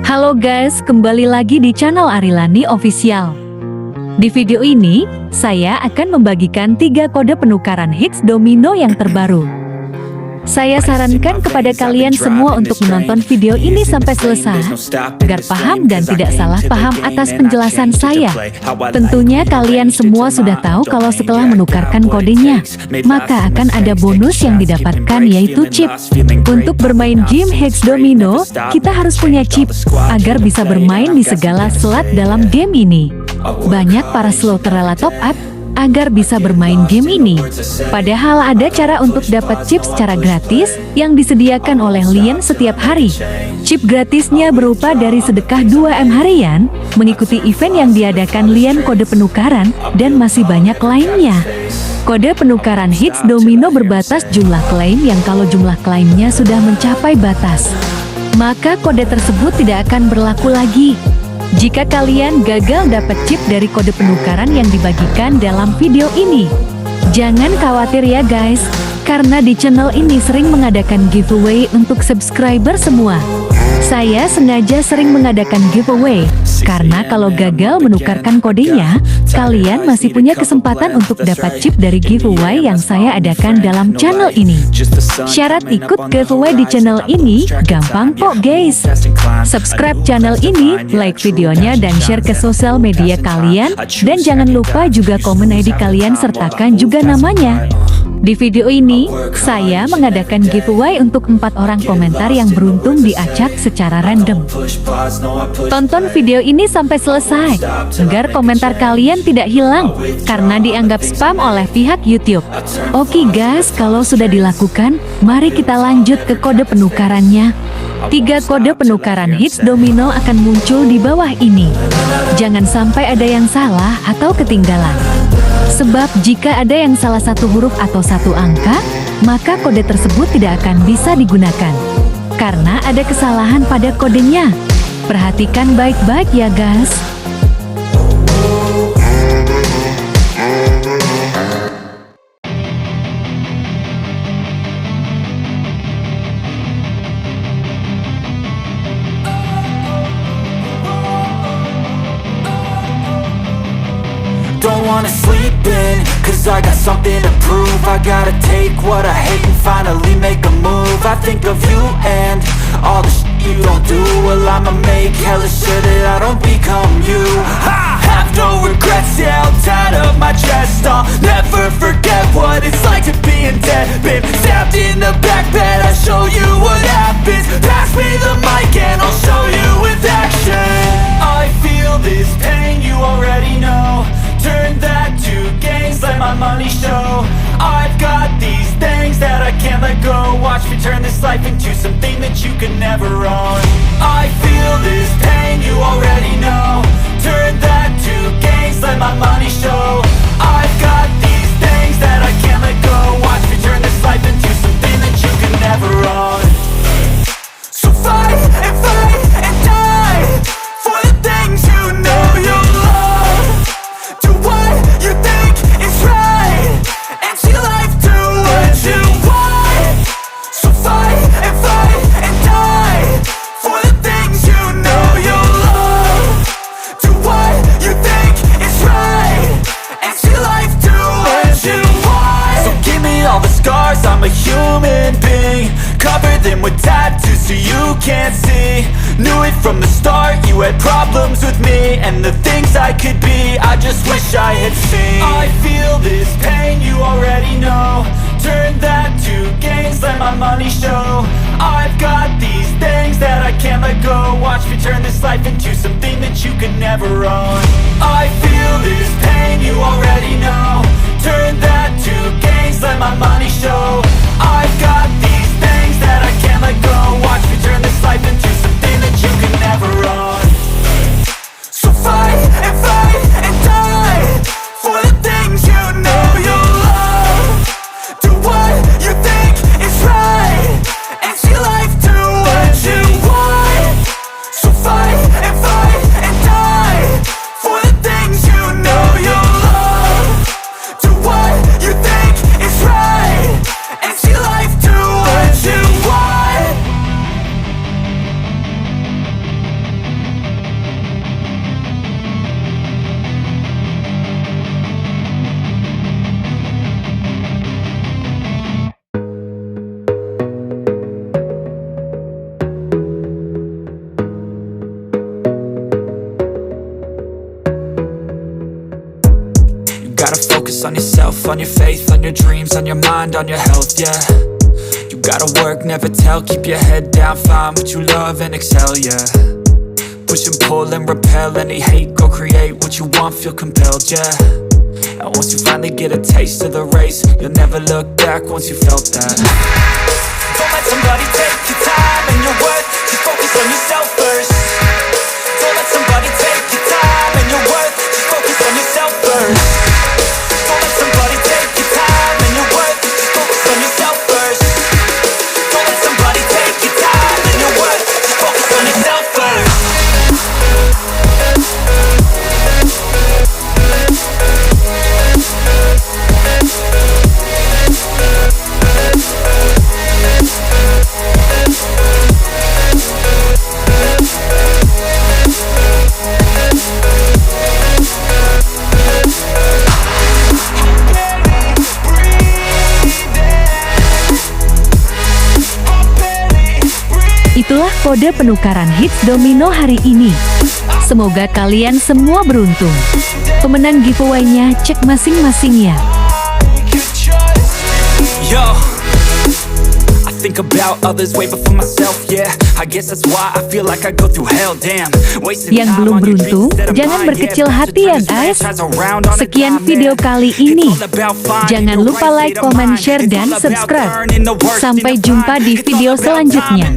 Halo guys, kembali lagi di channel Arilani Official. Di video ini, saya akan membagikan 3 kode penukaran higgs domino yang terbaru. Saya sarankan kepada kalian semua untuk menonton video ini sampai selesai, agar paham dan tidak salah paham atas penjelasan saya. Tentunya kalian semua sudah tahu kalau setelah menukarkan kodenya, maka akan ada bonus yang didapatkan, yaitu chip. Untuk bermain game higgs domino, kita harus punya chip, agar bisa bermain di segala slot dalam game ini. Banyak para slotter rela top up agar bisa bermain game ini. Padahal ada cara untuk dapat chip secara gratis yang disediakan oleh Lian setiap hari. Chip gratisnya berupa dari sedekah 2M harian, mengikuti event yang diadakan Lian, kode penukaran, dan masih banyak lainnya. Kode penukaran higgs domino berbatas jumlah klaim yang kalau jumlah klaimnya sudah mencapai batas, maka kode tersebut tidak akan berlaku lagi. Jika kalian gagal dapat chip dari kode penukaran yang dibagikan dalam video ini, jangan khawatir ya guys, karena di channel ini sering mengadakan giveaway untuk subscriber semua. Saya sengaja sering mengadakan giveaway, karena kalau gagal menukarkan kodenya, kalian masih punya kesempatan untuk dapat chip dari giveaway yang saya adakan dalam channel ini. Syarat ikut giveaway di channel ini gampang kok guys. Subscribe channel ini, like videonya, dan share ke sosial media kalian. Dan jangan lupa juga komen ID kalian, sertakan juga namanya. Di video ini, saya mengadakan giveaway untuk 4 orang komentar yang beruntung diacak secara random. Tonton video ini sampai selesai, agar komentar kalian tidak hilang, karena dianggap spam oleh pihak YouTube. Oke guys, kalau sudah dilakukan, mari kita lanjut ke kode penukarannya. 3 kode penukaran higgs domino akan muncul di bawah ini. Jangan sampai ada yang salah atau ketinggalan. Sebab jika ada yang salah satu huruf atau satu angka, maka kode tersebut tidak akan bisa digunakan. Karena ada kesalahan pada kodenya. Perhatikan baik-baik ya guys. Don't wanna sleep in, cause I got something to prove. I gotta take what I hate and finally make a move. I think of you and all the shit you don't do. Well, I'ma make hella sure that I don't become you. I have no regrets, yeah, I'll tie up my chest. I'll never forget what it's like to be in debt. Been stabbed in the back bed, I'll show you what happens. Pass me the mic and I'll show you with action. I feel this pain, you already know. Turn that to gains, let my money show. I've got these things that I can't let go. Watch me turn this life into something that you can never own. I feel this pain, you already know. Turn that to gains, let my money show. I've got these things that I can't let go. Watch me turn this life into something that you can never own. So fight and die for the things you know you love. Do what you think is right, and see life do what you want. So fight and die for the things you know you love. Do what you think is right, and see life do what you want. So give me all the scars, I'm a human being. Cover them with tattoos so you can't see. Knew it from the start, you had problems with me and the things I could be, I just wish I had seen. I feel this pain, you already know. Turn that to gains, let my money show. I've got these things that I can't let go. Watch me turn this life into something that you can never own. I feel this pain, you already know. Turn that to gains, let my money show. I've got these things that I can't let go. Watch me turn this life into something that you can never own. So fight and die for the things you know you love. Do what you think is right, and see life do what you want. So fight and die for the things you know you love. Do what you think is right, and see life do what on yourself, on your faith, on your dreams, on your mind, on your health, yeah. You gotta work, never tell, keep your head down, find what you love and excel, yeah. Push and pull and repel any hate, go create what you want, feel compelled, yeah. And once you finally get a taste of the race, you'll never look back once you felt that. Don't let somebody take your time and your worth, just focus on yourself first. Don't let somebody take your time and your worth, just focus on yourself first. Don't let somebody take your time and your worth, just focus on yourself first. Don't let somebody take your time and your worth, just focus on yourself first. Itulah kode penukaran hits domino hari ini. Semoga kalian semua beruntung. Pemenang giveaway-nya cek masing-masing ya. Yo, I think about others way before myself, yeah. I guess that's why I feel like I go through hell, damn. Yang belum beruntung, jangan berkecil hati ya guys. Sekian video kali ini. Jangan lupa like, comment, share, dan subscribe. Sampai jumpa di video selanjutnya.